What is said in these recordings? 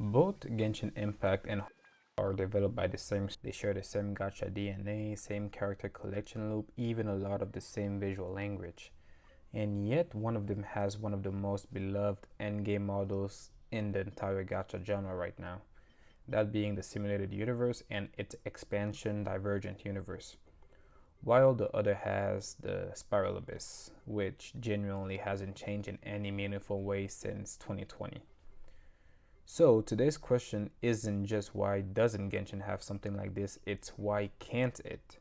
Both Genshin Impact and are developed by the same. They share the same gacha DNA, same character collection loop, even a lot of the same visual language. And yet, one of them has one of the most beloved endgame models in the entire gacha genre right now. That being the simulated universe and its expansion, Divergent Universe. While the other has the Spiral Abyss, which genuinely hasn't changed in any meaningful way since 2020. So today's question isn't just why doesn't Genshin have something like this, it's why can't it?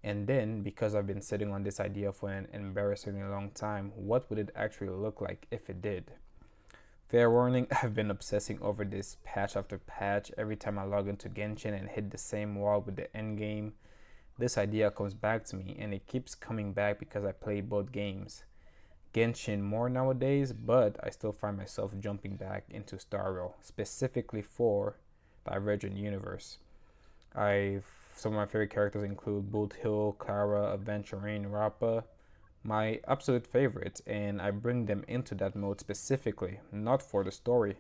And then, because I've been sitting on this idea for an embarrassingly long time, what would it actually look like if it did? Fair warning, I've been obsessing over this patch after patch. Every time I log into Genshin and hit the same wall with the endgame, this idea comes back to me, and it keeps coming back because I play both games. Genshin more nowadays, but I still find myself jumping back into Star Rail, specifically for Divergent Universe. Some of my favorite characters include Boot Hill, Clara, Aventurine, Rappa, my absolute favorites, and I bring them into that mode specifically, not for the story,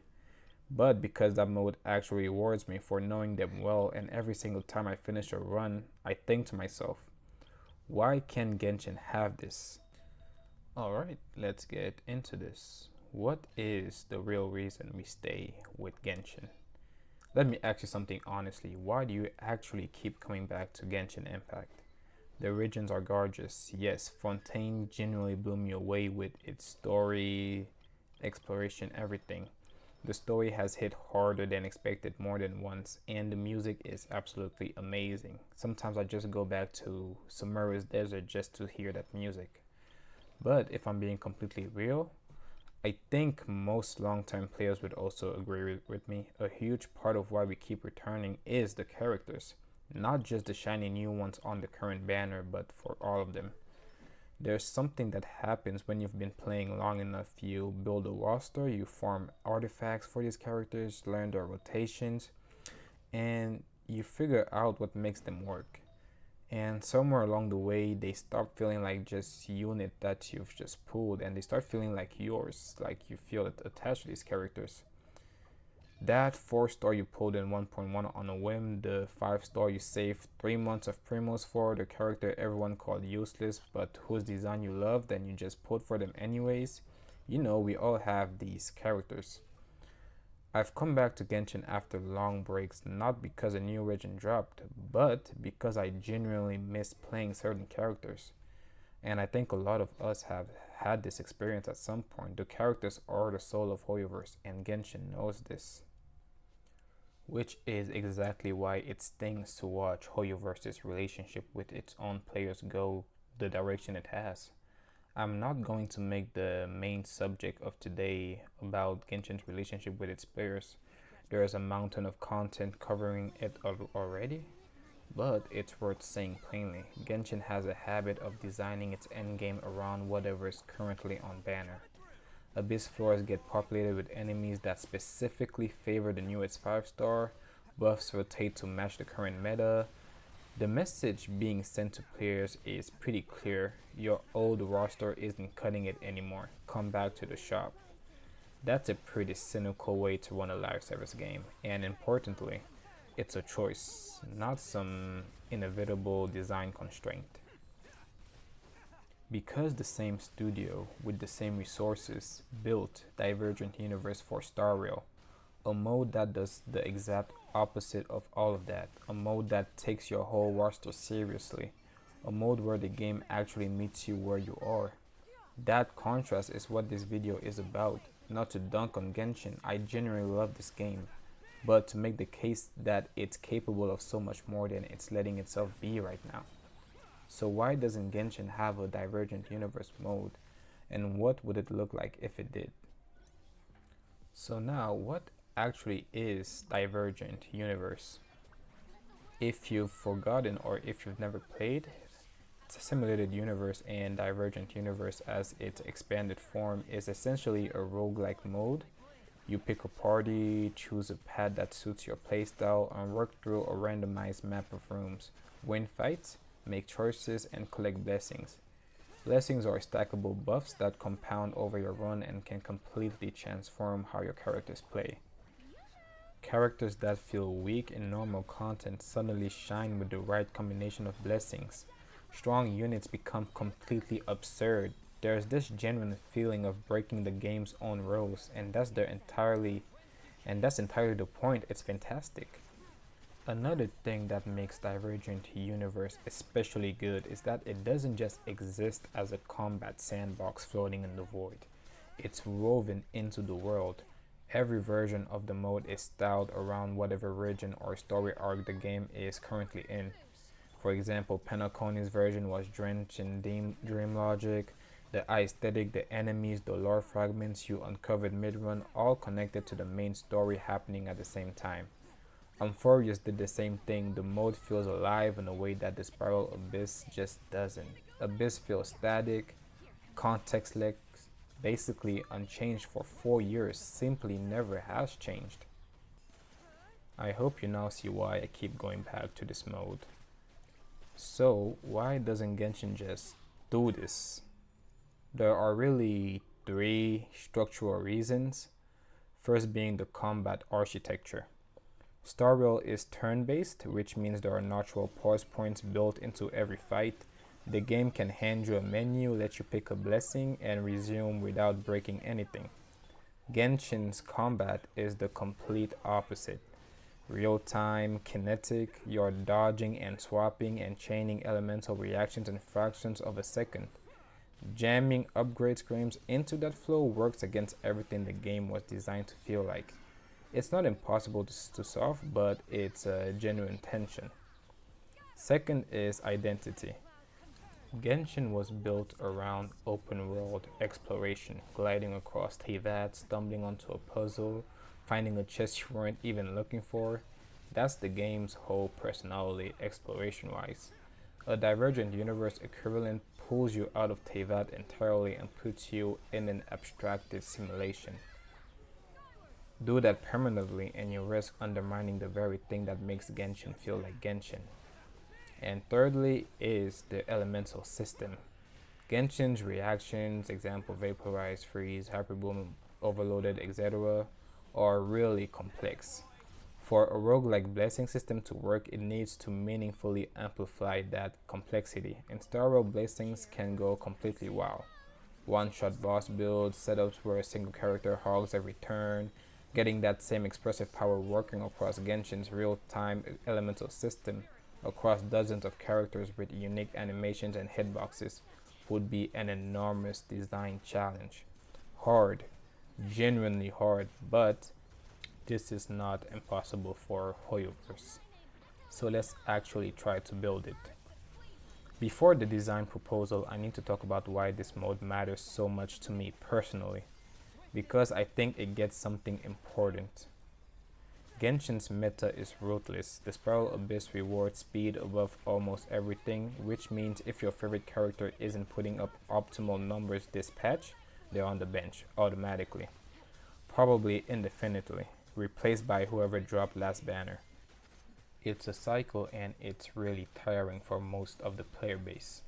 but because that mode actually rewards me for knowing them well, and every single time I finish a run, I think to myself, why can't Genshin have this? Alright, let's get into this. What is the real reason we stay with Genshin? Let me ask you something honestly. Why do you actually keep coming back to Genshin Impact? The regions are gorgeous. Yes, Fontaine genuinely blew me away with its story, exploration, everything. The story has hit harder than expected more than once, and the music is absolutely amazing. Sometimes I just go back to Sumeru's desert just to hear that music. But if I'm being completely real, I think most long term players would also agree with me. A huge part of why we keep returning is the characters, not just the shiny new ones on the current banner, but for all of them. There's something that happens when you've been playing long enough. You build a roster, you farm artifacts for these characters, learn their rotations, and you figure out what makes them work. And somewhere along the way, they stop feeling like just unit that you've just pulled, and they start feeling like yours, like you feel attached to these characters. That 4 star you pulled in 1.1 on a whim, the 5 star you saved 3 months of primos for, the character everyone called useless but whose design you loved and you just pulled for them anyways. You know, we all have these characters. I've come back to Genshin after long breaks, not because a new region dropped, but because I genuinely miss playing certain characters. And I think a lot of us have had this experience at some point. The characters are the soul of Hoyoverse, and Genshin knows this. Which is exactly why it stings to watch Hoyoverse's relationship with its own players go the direction it has. I'm not going to make the main subject of today about Genshin's relationship with its players. There is a mountain of content covering it already, but it's worth saying plainly. Genshin has a habit of designing its endgame around whatever is currently on banner. Abyss floors get populated with enemies that specifically favor the newest 5 star, buffs rotate to match the current meta, the message being sent to players is pretty clear. Your old roster isn't cutting it anymore. Come back to the shop. That's a pretty cynical way to run a live service game, and importantly, it's a choice, not some inevitable design constraint. Because the same studio with the same resources built Divergent Universe for Star Rail, a mode that does the exact opposite of all of that, a mode that takes your whole roster seriously, a mode where the game actually meets you where you are. That contrast is what this video is about. Not to dunk on Genshin, I genuinely love this game, but to make the case that it's capable of so much more than it's letting itself be right now. So why doesn't Genshin have a Divergent Universe mode, and what would it look like if it did? So now, what actually is Divergent Universe? If you've forgotten or if you've never played, it's a simulated universe, and Divergent Universe as its expanded form is essentially a roguelike mode. You pick a party, choose a path that suits your playstyle, and work through a randomized map of rooms. Win fights, make choices, and collect blessings. Blessings are stackable buffs that compound over your run and can completely transform how your characters play. Characters that feel weak in normal content suddenly shine with the right combination of blessings. Strong units become completely absurd. There's this genuine feeling of breaking the game's own rules, and that's entirely the point. It's fantastic. Another thing that makes Divergent Universe especially good is that it doesn't just exist as a combat sandbox floating in the void. It's woven into the world. Every version of the mode is styled around whatever region or story arc the game is currently in. For example, Penacony's version was drenched in dream logic. The aesthetic, the enemies, the lore fragments you uncovered mid-run, all connected to the main story happening at the same time. Amphorius did the same thing. The mode feels alive in a way that the Spiral Abyss just doesn't. Abyss feels static, contextless, basically unchanged for 4 years, simply never has changed. I hope you now see why I keep going back to this mode. So, why doesn't Genshin just do this? There are really three structural reasons. First being the combat architecture. Star Rail is turn-based, which means there are natural pause points built into every fight. The game can hand you a menu, let you pick a blessing, and resume without breaking anything. Genshin's combat is the complete opposite. Real-time, kinetic, you're dodging and swapping and chaining elemental reactions in fractions of a second. Jamming upgrade screams into that flow works against everything the game was designed to feel like. It's not impossible to solve, but it's a genuine tension. Second is identity. Genshin was built around open world exploration, gliding across Teyvat, stumbling onto a puzzle, finding a chest you weren't even looking for. That's the game's whole personality, exploration wise. A Divergent Universe equivalent pulls you out of Teyvat entirely and puts you in an abstracted simulation. Do that permanently and you risk undermining the very thing that makes Genshin feel like Genshin. And thirdly is the elemental system. Genshin's reactions, example vaporize, freeze, hyperboom, overloaded, etc., are really complex. For a roguelike blessing system to work, it needs to meaningfully amplify that complexity, and Star Rail blessings can go completely wild. One-shot boss builds, setups where a single character hogs every turn. Getting that same expressive power working across Genshin's real-time elemental system across dozens of characters with unique animations and hitboxes would be an enormous design challenge. Hard, genuinely hard, but this is not impossible for Hoyoverse. So let's actually try to build it. Before the design proposal, I need to talk about why this mode matters so much to me personally, because I think it gets something important. Genshin's meta is ruthless. The Spiral Abyss rewards speed above almost everything, which means if your favorite character isn't putting up optimal numbers this patch, they're on the bench automatically, probably indefinitely, replaced by whoever dropped last banner. It's a cycle and it's really tiring for most of the player base.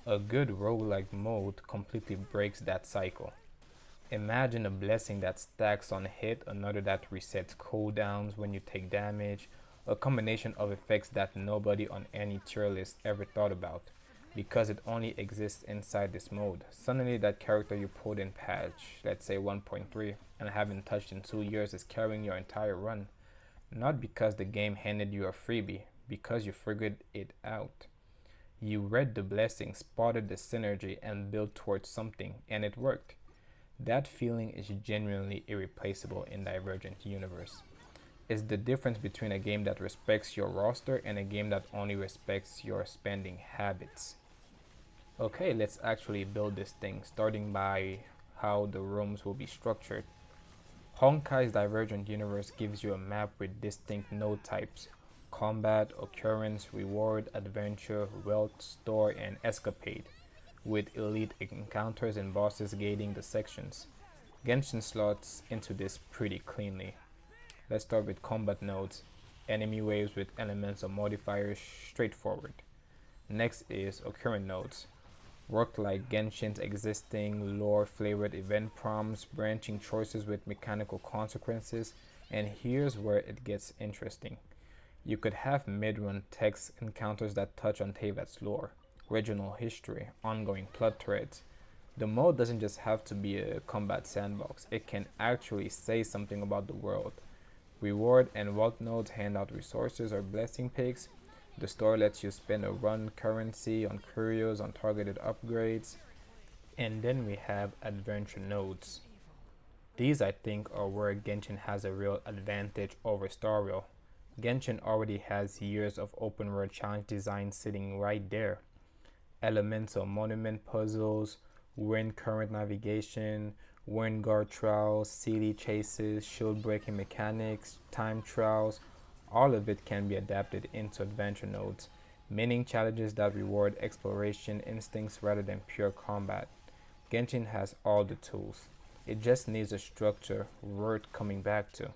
A good roguelike mode completely breaks that cycle. Imagine a blessing that stacks on hit, another that resets cooldowns when you take damage, a combination of effects that nobody on any tier list ever thought about, because it only exists inside this mode. Suddenly that character you pulled in patch, let's say 1.3, and haven't touched in 2 years is carrying your entire run. Not because the game handed you a freebie, because you figured it out. You read the blessing, spotted the synergy, and built towards something, and it worked. That feeling is genuinely irreplaceable in Divergent Universe. It's the difference between a game that respects your roster and a game that only respects your spending habits. Okay, let's actually build this thing, starting by how the rooms will be structured. Honkai's Divergent Universe gives you a map with distinct node types: combat, occurrence, reward, adventure, wealth, store, and escapade, with elite encounters and bosses gating the sections. Genshin slots into this pretty cleanly. Let's start with combat nodes. Enemy waves with elemental modifiers, straightforward. Next is occurrent nodes. Work like Genshin's existing lore flavored event prompts, branching choices with mechanical consequences, And here's where it gets interesting. You could have mid-run text encounters that touch on Tevat's lore, regional history, ongoing plot threads. The mode doesn't just have to be a combat sandbox, it can actually say something about the world. Reward and wealth nodes hand out resources or blessing picks. The store lets you spend a run currency on curios on targeted upgrades. And then we have adventure nodes. These, I think, are where Genshin has a real advantage over Starreal. Genshin already has years of open world challenge design sitting right there. Elemental monument puzzles, wind current navigation, wind guard trials, city chases, shield breaking mechanics, time trials. All of it can be adapted into adventure nodes, meaning challenges that reward exploration instincts rather than pure combat. Genshin has all the tools. It just needs a structure worth coming back to.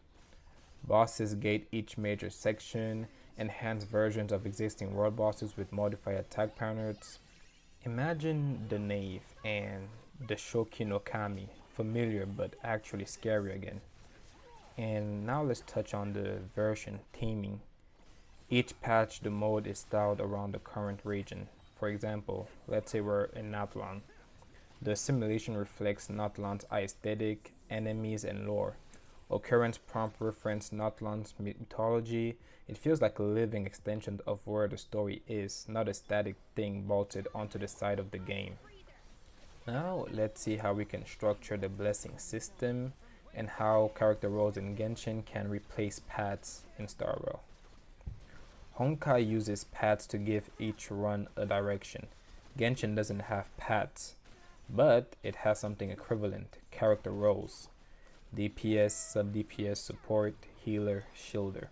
Bosses gate each major section, enhanced versions of existing world bosses with modified attack patterns. Imagine the Knave and the Shoki no Kami, familiar but actually scary again. And now let's touch on the version theming. Each patch, the mode is styled around the current region. For example, let's say we're in Natlan. The simulation reflects Natlan's aesthetic, enemies, and lore. Occurrence prompt reference Natlan's mythology. It feels like a living extension of where the story is, not a static thing bolted onto the side of the game. Now let's see how we can structure the blessing system and how character roles in Genshin can replace paths in Starro. Honkai uses paths to give each run a direction. Genshin doesn't have paths, but it has something equivalent, character roles. DPS, sub-DPS, support, healer, shielder.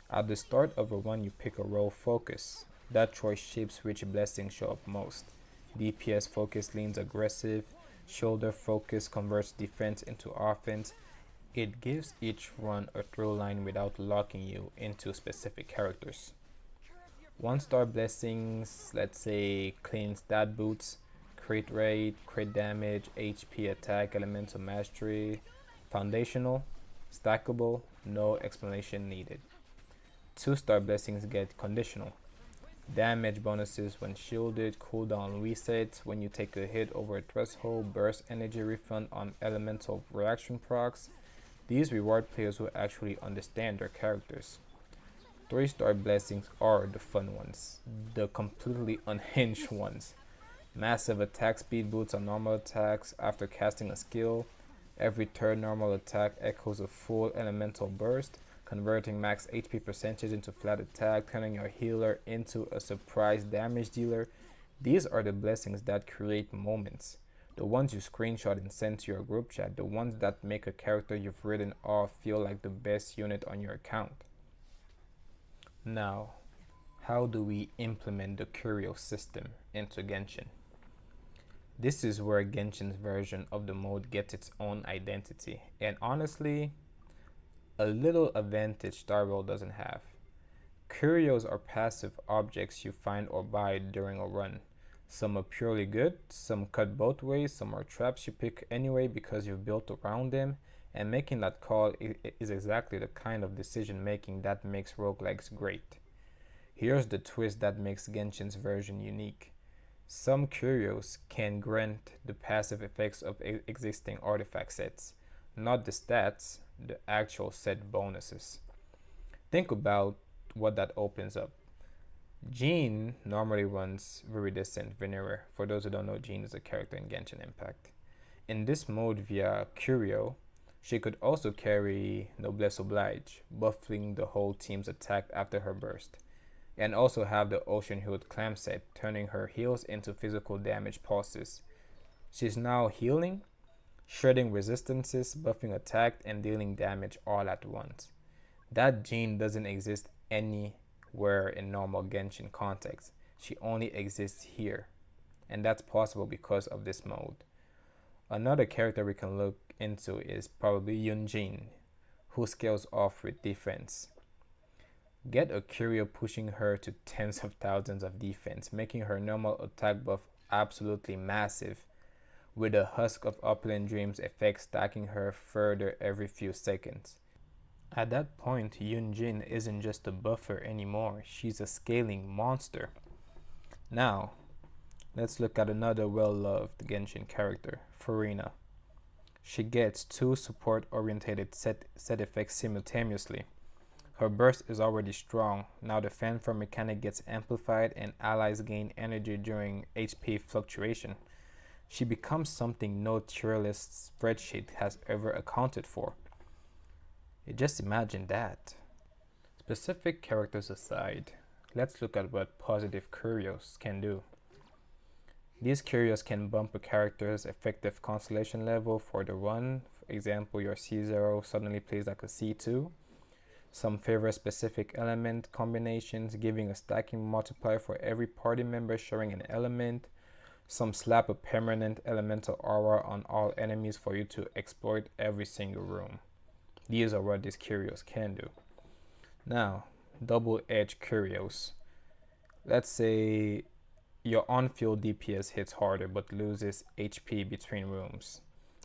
At the start of a run, you pick a role focus. That choice shapes which blessings show up most. DPS focus leans aggressive, shoulder focus converts defense into offense. It gives each run a through line without locking you into specific characters. 1-star blessings, let's say clean stat boots, crit rate, crit damage, HP attack, elemental mastery. Foundational, stackable, no explanation needed. 2-star blessings get conditional. Damage bonuses when shielded, cooldown resets when you take a hit over a threshold, burst energy refund on elemental reaction procs. These reward players who actually understand their characters. 3-star blessings are the fun ones, the completely unhinged ones. Massive attack speed boots on normal attacks after casting a skill. Every third normal attack echoes a full elemental burst, converting max HP percentage into flat attack, turning your healer into a surprise damage dealer. These are the blessings that create moments. The ones you screenshot and send to your group chat, the ones that make a character you've written off feel like the best unit on your account. Now, how do we implement the curio system into Genshin? This is where Genshin's version of the mode gets its own identity, and honestly, a little advantage Starworld doesn't have. Curios are passive objects you find or buy during a run. Some are purely good, some cut both ways, some are traps you pick anyway because you've built around them, and making that call is exactly the kind of decision making that makes roguelikes great. Here's the twist that makes Genshin's version unique. Some curios can grant the passive effects of existing artifact sets, not the stats, the actual set bonuses. Think about what that opens up. Jean normally runs Viridescent Venerer. For those who don't know, Jean is a character in Genshin Impact. In this mode via Curio, she could also carry Noblesse Oblige, buffing the whole team's attack after her burst, and also have the Ocean Hued Clam set, turning her heals into physical damage pulses. She's now healing, shredding resistances, buffing attack, and dealing damage all at once. That Jean doesn't exist anywhere in normal Genshin context. She only exists here, and that's possible because of this mode. Another character we can look into is probably Yunjin, who scales off with defense. Get a curio pushing her to tens of thousands of defense, making her normal attack buff absolutely massive, with a Husk of Upland Dreams effect stacking her further every few seconds. At that point, Yunjin isn't just a buffer anymore, she's a scaling monster. Now, let's look at another well-loved Genshin character, Furina. She gets two support-oriented set effects simultaneously. Her burst is already strong, now the fanfare mechanic gets amplified and allies gain energy during HP fluctuation. She becomes something no tier list spreadsheet has ever accounted for. Just imagine that. Specific characters aside, let's look at what positive curios can do. These curios can bump a character's effective constellation level for the run. For example, your C0 suddenly plays like a C2. Some favor specific element combinations, giving a stacking multiplier for every party member sharing an element. Some slap a permanent elemental aura on all enemies for you to exploit every single room. These are what these curios can do. Now, double-edged curios. Let's say your on-field DPS hits harder but loses HP between rooms.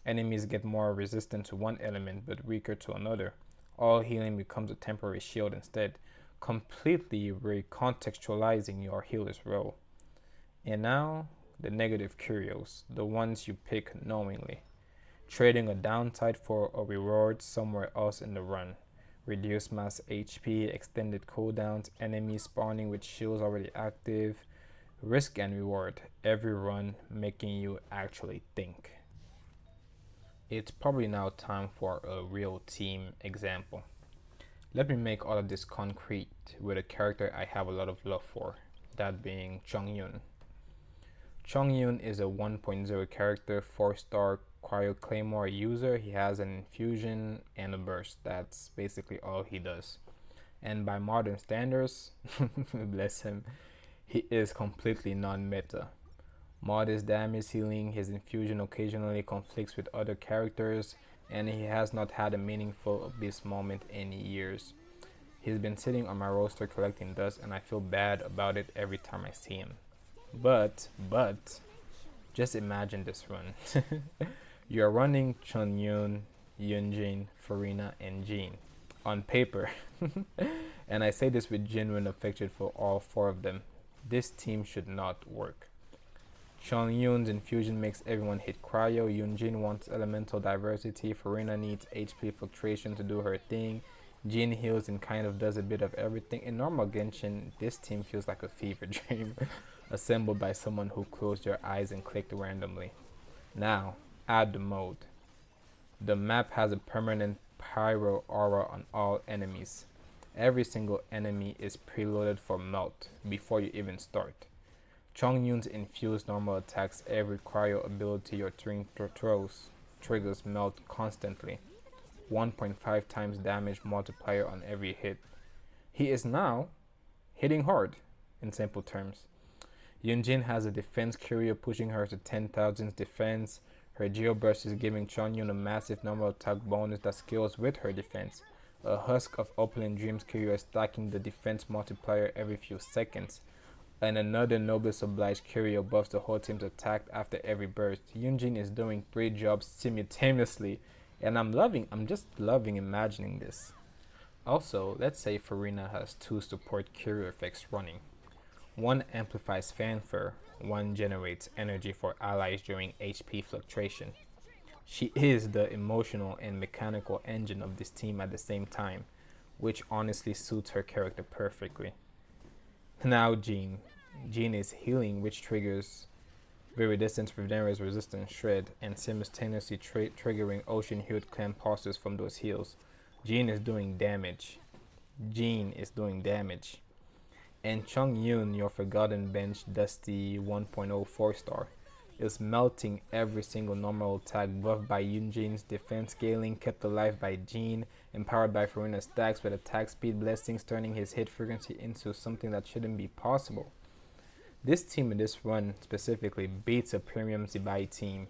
Enemies get more resistant to one element but weaker to another. All healing becomes a temporary shield instead, completely recontextualizing your healer's role. And now, the negative curios, the ones you pick knowingly. Trading a downside for a reward somewhere else in the run. Reduced mass HP, extended cooldowns, enemies spawning with shields already active. Risk and reward every run, making you actually think. It's probably now time for a real team example. Let me make all of this concrete with a character I have a lot of love for, that being chongyun. Chongyun is a 1.0 character, 4-star cryo claymore user. He has an infusion and a burst. That's basically all he does. And by modern standards, bless him, he is completely non-meta. Modest damage healing, his infusion occasionally conflicts with other characters, and he has not had a meaningful abyss moment in years. He's been sitting on my roster collecting dust, and I feel bad about it every time I see him. But, just imagine this run. You're running Chongyun, Yunjin, Furina, and Jean. On paper. And I say this with genuine affection for all four of them. This team should not work. Chongyun's infusion makes everyone hit cryo. Yunjin wants elemental diversity. Furina needs HP fluctuation to do her thing. Jean heals and kind of does a bit of everything. In normal Genshin, this team feels like a fever dream, assembled by someone who closed their eyes and clicked randomly. Now, add the mode. The map has a permanent pyro aura on all enemies. Every single enemy is preloaded for melt before you even start. Chongyun's infused normal attacks every cryo ability your throws triggers melt constantly. 1.5 times damage multiplier on every hit. He is now hitting hard, in simple terms. Yunjin has a defense curio pushing her to 10,000 defense. Her Geoburst is giving Chongyun a massive normal attack bonus that scales with her defense. A Husk of Opulent Dreams curio is stacking the defense multiplier every few seconds. And another Noblesse Oblige curio buffs the whole team's attack after every burst. Yunjin is doing 3 jobs simultaneously, and I'm just loving imagining this. Also, let's say Furina has 2 support curio effects running. One amplifies fanfare, one generates energy for allies during HP fluctuation. She is the emotional and mechanical engine of this team at the same time, which honestly suits her character perfectly. Now Jean. Jean is healing, which triggers Viridescence Regenerate Resistance Shred, and simultaneously triggering Ocean Hued Clan pulses from those heals. Jean is doing damage. And Chongyun, your Forgotten Bench Dusty 1.0 4-star, is melting every single normal attack buffed by Yunjin's defense scaling, kept alive by Jean, empowered by Furina's stacks with attack speed blessings, turning his hit frequency into something that shouldn't be possible. This team in this run specifically beats a premium Zibai team.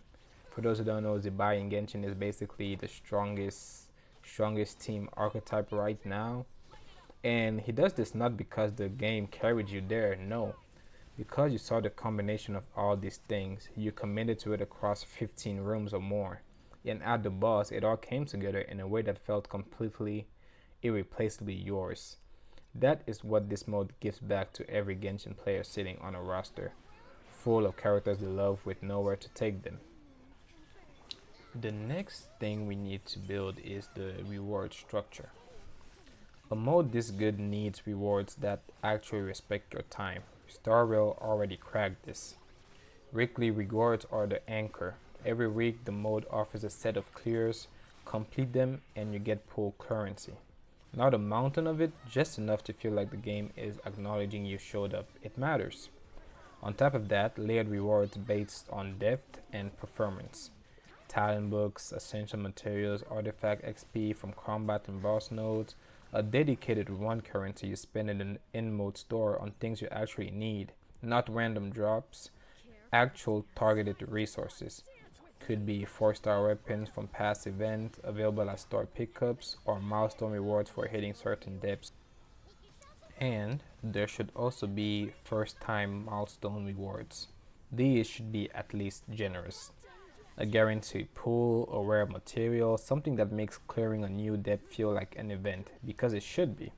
For those who don't know, Zibai in Genshin is basically the strongest team archetype right now. And he does this not because the game carried you there, no. Because you saw the combination of all these things, you committed to it across 15 rooms or more. And at the boss, it all came together in a way that felt completely irreplaceably yours. That is what this mode gives back to every Genshin player sitting on a roster, full of characters they love with nowhere to take them. The next thing we need to build is the reward structure. A mode this good needs rewards that actually respect your time. Star Rail already cracked this. Weekly rewards are the anchor. Every week, the mode offers a set of clears, complete them, and you get pool currency. Not a mountain of it, just enough to feel like the game is acknowledging you showed up. It matters. On top of that, layered rewards based on depth and performance. Talent books, essential materials, artifact XP from combat and boss nodes, a dedicated one currency you spend in an in-mode store on things you actually need, not random drops, actual targeted resources. Could be 4-star weapons from past events available as store pickups or milestone rewards for hitting certain depths. And there should also be first time milestone rewards. These should be at least generous. A guaranteed pool, a rare material, something that makes clearing a new depth feel like an event, because it should be.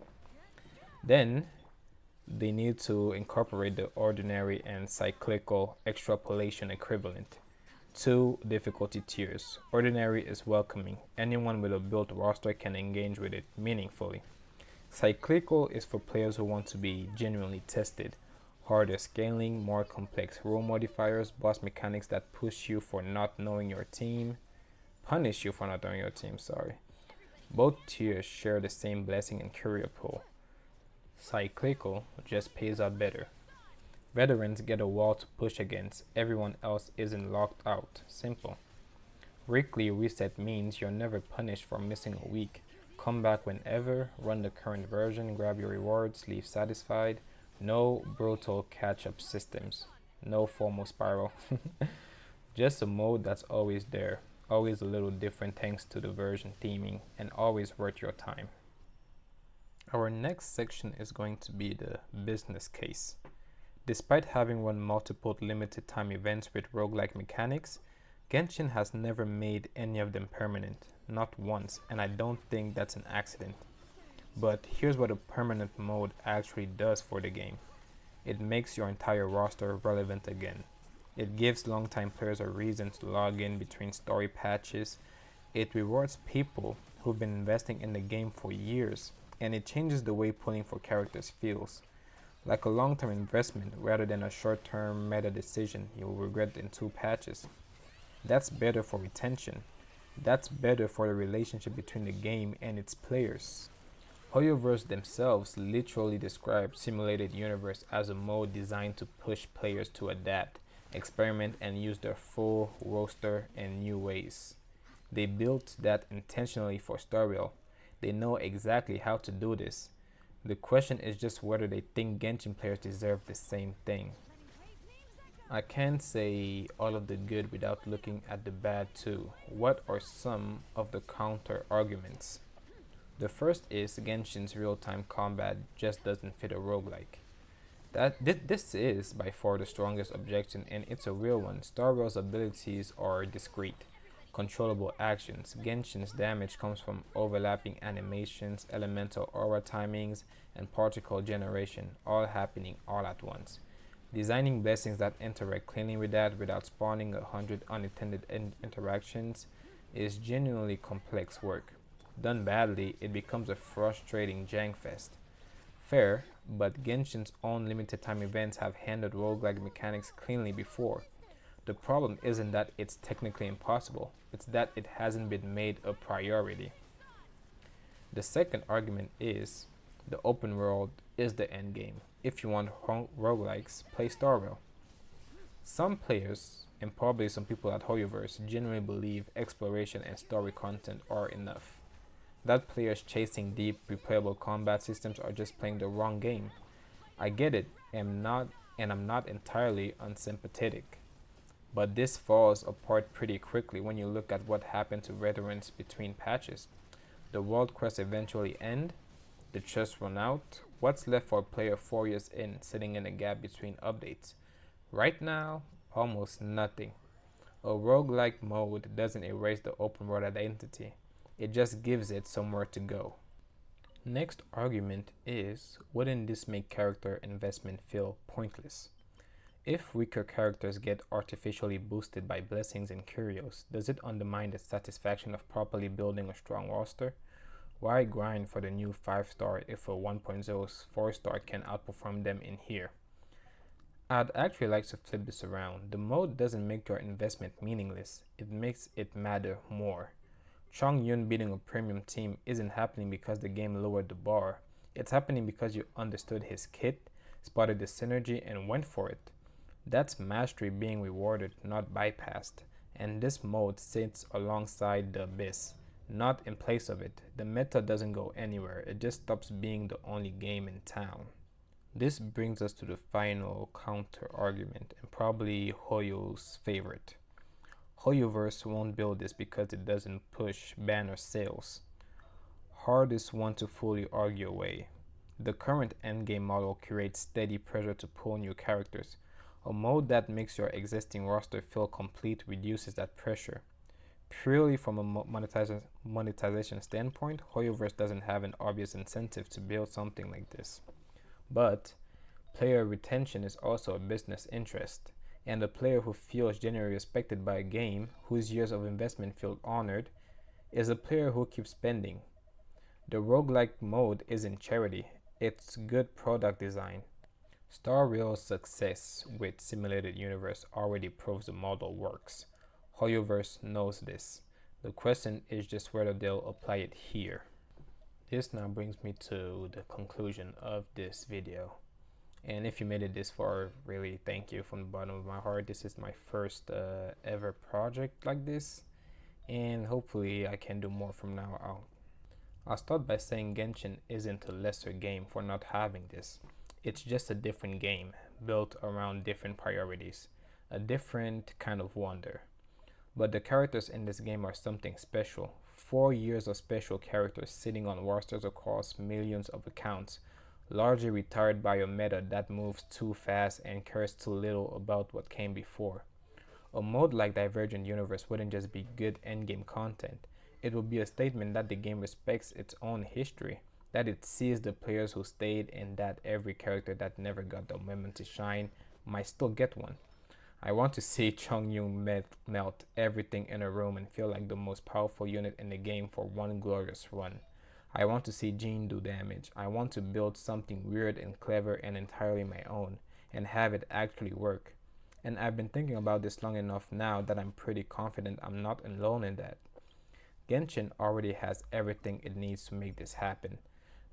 Then they need to incorporate the ordinary and cyclical extrapolation equivalent. Two difficulty tiers. Ordinary is welcoming. Anyone with a built roster can engage with it meaningfully. Cyclical is for players who want to be genuinely tested. Harder scaling, more complex role modifiers, boss mechanics that push you for not knowing your team. Punish you for not knowing your team, sorry. Both tiers share the same blessing and curio pool. Cyclical just pays out better. Veterans get a wall to push against, everyone else isn't locked out. Simple. Weekly reset means you're never punished for missing a week. Come back whenever, run the current version, grab your rewards, leave satisfied. No brutal catch-up systems. No formal spiral. Just a mode that's always there, always a little different thanks to the version theming, and always worth your time. Our next section is going to be the business case. Despite having run multiple limited time events with roguelike mechanics, Genshin has never made any of them permanent, not once, and I don't think that's an accident. But here's what a permanent mode actually does for the game. It makes your entire roster relevant again. It gives longtime players a reason to log in between story patches. It rewards people who've been investing in the game for years, and it changes the way pulling for characters feels. Like a long-term investment rather than a short-term meta decision you'll regret in 2 patches. That's better for retention. That's better for the relationship between the game and its players. Hoyoverse themselves literally describe Simulated Universe as a mode designed to push players to adapt, experiment, and use their full roster in new ways. They built that intentionally for Star Rail. They know exactly how to do this. The question is just whether they think Genshin players deserve the same thing. I can't say all of the good without looking at the bad too. What are some of the counter arguments? The first is Genshin's real-time combat just doesn't fit a roguelike. This is by far the strongest objection, and it's a real one. Star Rail's abilities are discrete, controllable actions. Genshin's damage comes from overlapping animations, elemental aura timings, and particle generation, all happening all at once. Designing blessings that interact cleanly with that without spawning 100 unintended interactions is genuinely complex work. Done badly, it becomes a frustrating jank fest. Fair, but Genshin's own limited time events have handled roguelike mechanics cleanly before. The problem isn't that it's technically impossible, it's that it hasn't been made a priority. The second argument is the open world is the end game. If you want roguelikes, play Star Rail. Some players, and probably some people at Hoyoverse, genuinely believe exploration and story content are enough. That players chasing deep, replayable combat systems are just playing the wrong game. I get it, and I'm not entirely unsympathetic. But this falls apart pretty quickly when you look at what happened to veterans between patches. The world quests eventually end, the chests run out. What's left for a player 4 years in, sitting in a gap between updates? Right now, almost nothing. A roguelike mode doesn't erase the open world identity. It just gives it somewhere to go. Next argument is, wouldn't this make character investment feel pointless? If weaker characters get artificially boosted by blessings and curios, does it undermine the satisfaction of properly building a strong roster? Why grind for the new 5-star if a 1.0 4-star can outperform them in here? I'd actually like to flip this around. The mode doesn't make your investment meaningless, it makes it matter more. Chongyun beating a premium team isn't happening because the game lowered the bar. It's happening because you understood his kit, spotted the synergy, and went for it. That's mastery being rewarded, not bypassed. And this mode sits alongside the Abyss, not in place of it. The meta doesn't go anywhere, it just stops being the only game in town. This brings us to the final counter argument, and probably Hoyo's favorite. Hoyoverse won't build this because it doesn't push banner sales. Hardest one to fully argue away. The current endgame model creates steady pressure to pull new characters. A mode that makes your existing roster feel complete reduces that pressure. Purely from a monetization standpoint, Hoyoverse doesn't have an obvious incentive to build something like this. But player retention is also a business interest, and a player who feels genuinely respected by a game, whose years of investment feel honored, is a player who keeps spending. The roguelike mode isn't charity, it's good product design. Star Rail's success with Simulated Universe already proves the model works. Hoyoverse knows this. The question is just whether they'll apply it here. This now brings me to the conclusion of this video. And if you made it this far, really thank you from the bottom of my heart. This is my first ever project like this, and hopefully I can do more from now on. I'll start by saying Genshin isn't a lesser game for not having this. It's just a different game, built around different priorities, a different kind of wonder. But the characters in this game are something special. 4 years of special characters sitting on rosters across millions of accounts, largely retired by a meta that moves too fast and cares too little about what came before. A mode like Divergent Universe wouldn't just be good endgame content, it would be a statement that the game respects its own history, that it sees the players who stayed, and that every character that never got the moment to shine might still get one. I want to see chongyun melt everything in a room and feel like the most powerful unit in the game for one glorious run. I want to see Jean do damage. I want to build something weird and clever and entirely my own, and have it actually work. And I've been thinking about this long enough now that I'm pretty confident I'm not alone in that. Genshin already has everything it needs to make this happen.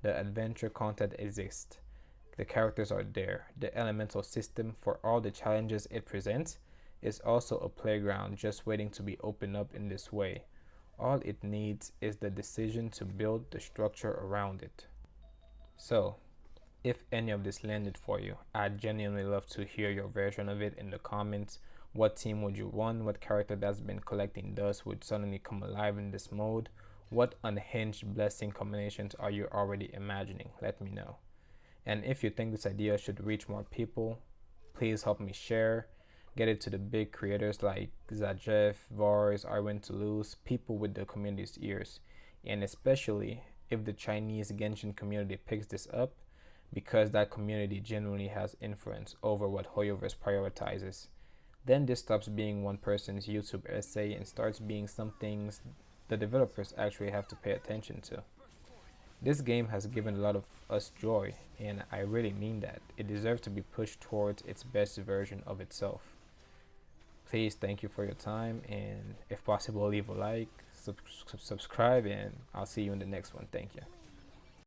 The adventure content exists. The characters are there. The elemental system, for all the challenges it presents, is also a playground just waiting to be opened up in this way. All it needs is the decision to build the structure around it. So, if any of this landed for you, I'd genuinely love to hear your version of it in the comments. What team would you run? What character that's been collecting dust would suddenly come alive in this mode? What unhinged blessing combinations are you already imagining? Let me know. And if you think this idea should reach more people, please help me share. Get it to the big creators like Zajev, Vars, Arwen Toulouse, people with the community's ears. And especially if the Chinese Genshin community picks this up, because that community genuinely has influence over what Hoyoverse prioritizes. Then this stops being one person's YouTube essay and starts being something the developers actually have to pay attention to. This game has given a lot of us joy, and I really mean that. It deserves to be pushed towards its best version of itself. Please, thank you for your time, and if possible, leave a like, subscribe, and I'll see you in the next one. Thank you.